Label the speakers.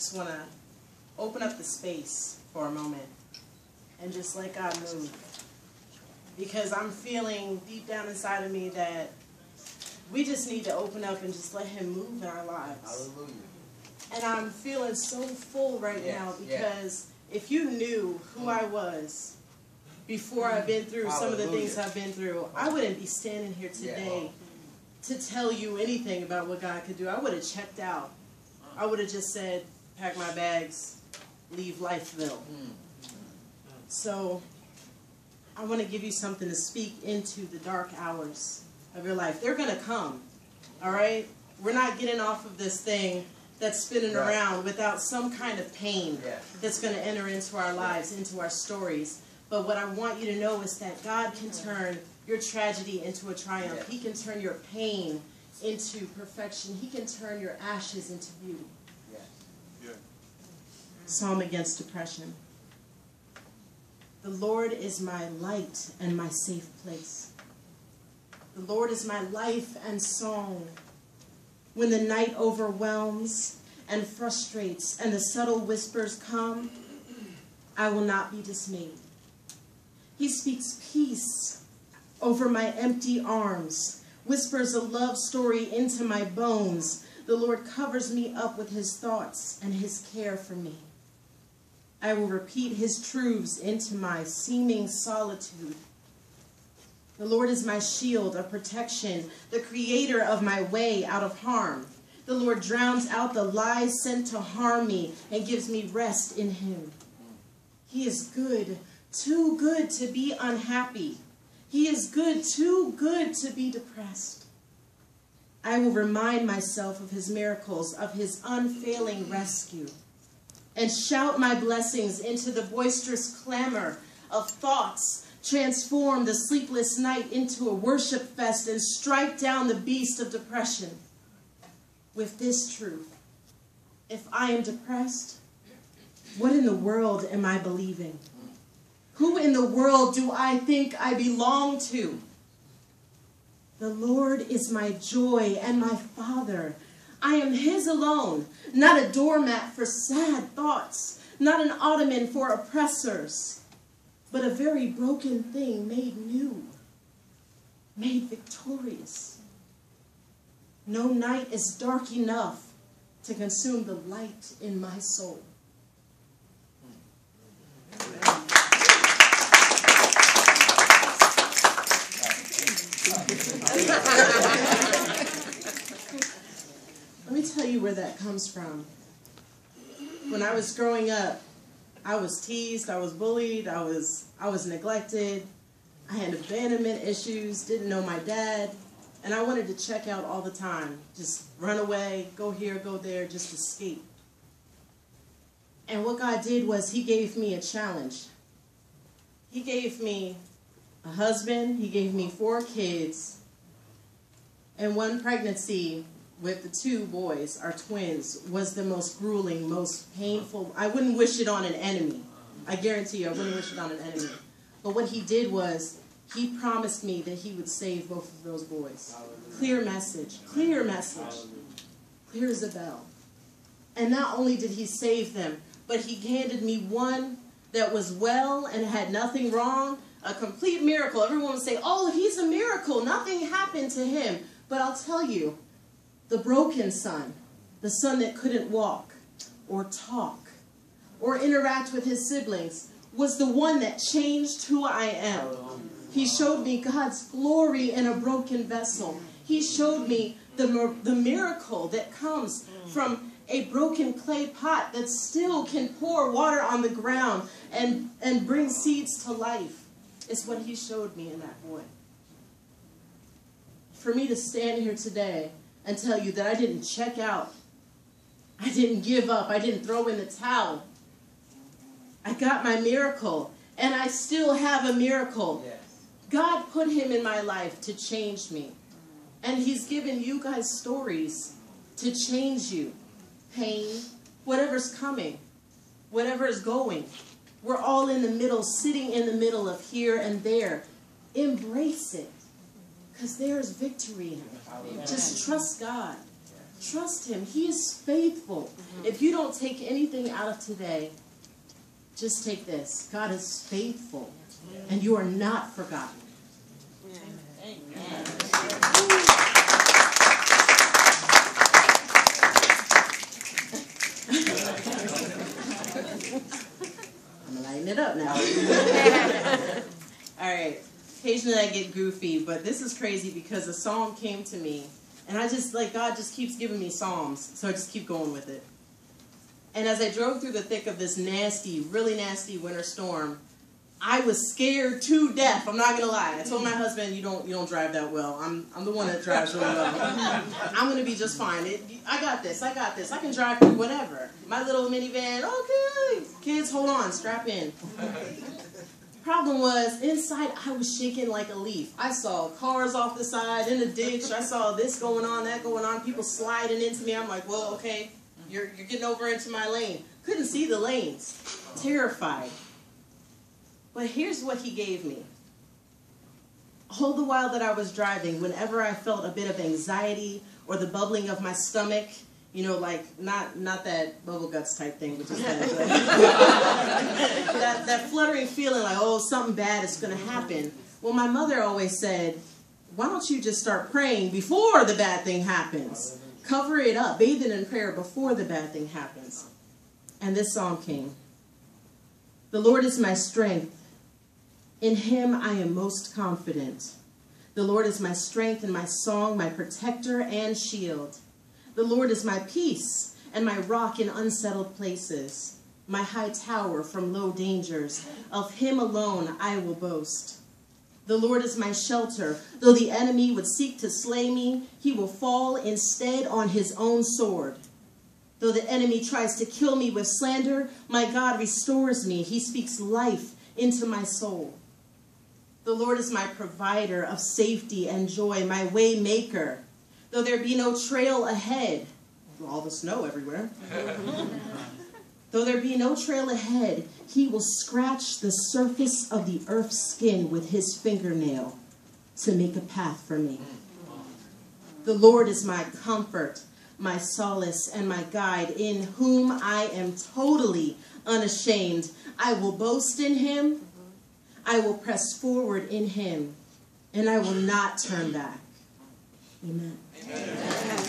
Speaker 1: just want to open up the space for a moment and just let God move. Because I'm feeling deep down inside of me that we just need to open up and just let Him move in our lives.
Speaker 2: Hallelujah.
Speaker 1: And I'm feeling so full right now because if you knew who I was before I've been through some of the things I've been through, I wouldn't be standing here today to tell you anything about what God could do. I would have checked out. I would have just said, pack my bags, leave Lifeville. So I want to give you something to speak into the dark hours of your life. They're going to come, all right? We're not getting off of this thing that's spinning around without some kind of pain that's going to enter into our lives, into our stories. But what I want you to know is that God can turn your tragedy into a triumph. He can turn your pain into perfection. He can turn your ashes into beauty. Psalm against depression. The Lord is my light and my safe place. The Lord is my life and song. When the night overwhelms and frustrates and the subtle whispers come, I will not be dismayed. He speaks peace over my empty arms, whispers a love story into my bones. The Lord covers me up with His thoughts and His care for me. I will repeat His truths into my seeming solitude. The Lord is my shield of protection, the creator of my way out of harm. The Lord drowns out the lies sent to harm me and gives me rest in Him. He is good, too good to be unhappy. He is good, too good to be depressed. I will remind myself of His miracles, of His unfailing rescue, and shout my blessings into the boisterous clamor of thoughts. Transform the sleepless night into a worship fest and strike down the beast of depression with this truth. If I am depressed, what in the world am I believing? Who in the world do I think I belong to? The Lord is my joy and my Father. I am His alone, not a doormat for sad thoughts, not an ottoman for oppressors, but a very broken thing made new, made victorious. No night is dark enough to consume the light in my soul. Let me tell you where that comes from. When I was growing up, I was teased, I was bullied, I was neglected, I had abandonment issues, didn't know my dad, and I wanted to check out all the time. Just run away, go here, go there, just escape. And what God did was He gave me a challenge. He gave me a husband, He gave me 4 kids, and 1 pregnancy with the 2 boys, our twins, was the most grueling, most painful. I wouldn't wish it on an enemy. I guarantee you, I wouldn't wish it on an enemy. But what He did was, He promised me that He would save both of those boys. Clear message, clear message, clear as a bell. And not only did He save them, but He handed me one that was well and had nothing wrong, a complete miracle. Everyone would say, oh, he's a miracle, nothing happened to him. But I'll tell you, the broken son, the son that couldn't walk or talk or interact with his siblings, was the one that changed who I am. He showed me God's glory in a broken vessel. He showed me the miracle that comes from a broken clay pot that still can pour water on the ground and bring seeds to life. It's what He showed me in that boy. For me to stand here today and tell you that I didn't check out, I didn't give up, I didn't throw in the towel. I got my miracle, and I still have a miracle. Yes. God put him in my life to change me. And He's given you guys stories to change you. Pain, whatever's coming, whatever is going. We're all in the middle, sitting in the middle of here and there. Embrace it, because there is victory in it. Just trust God. Trust him. He is faithful. If you don't take anything out of today, just take this. God is faithful, and you are not forgotten. Amen. I'm going to lighten it up now. All right. Occasionally I get goofy, but this is crazy because a psalm came to me, and I just, like, God just keeps giving me psalms, so I just keep going with it. And as I drove through the thick of this nasty, really nasty winter storm, I was scared to death. I'm not gonna lie. I told my husband, "You don't drive that well. I'm the one that drives really well. I'm gonna be just fine. I got this. I got this. I can drive through whatever. My little minivan. Okay, kids, hold on, strap in." Problem was, inside I was shaking like a leaf. I saw cars off the side in the ditch. I saw this going on, that going on. People sliding into me. I'm like, well, okay, you're getting over into my lane. Couldn't see the lanes. Terrified. But here's what he gave me. All the while that I was driving, whenever I felt a bit of anxiety or the bubbling of my stomach, you know, like, not that bubble guts type thing, which is bad, but that fluttering feeling like, oh, something bad is going to happen. Well, my mother always said, why don't you just start praying before the bad thing happens? Cover it up, bathe it in prayer before the bad thing happens. And this psalm came. The Lord is my strength. In him I am most confident. The Lord is my strength and my song, my protector and shield. The Lord is my peace and my rock in unsettled places, my high tower from low dangers. Of him alone I will boast. The Lord is my shelter. Though the enemy would seek to slay me, he will fall instead on his own sword. Though the enemy tries to kill me with slander, my God restores me. He speaks life into my soul. The Lord is my provider of safety and joy, my way maker. Though there be no trail ahead, all the snow everywhere. Though there be no trail ahead, he will scratch the surface of the earth's skin with his fingernail to make a path for me. The Lord is my comfort, my solace, and my guide, in whom I am totally unashamed. I will boast in him. I will press forward in him, and I will not turn back. Amen. Amen.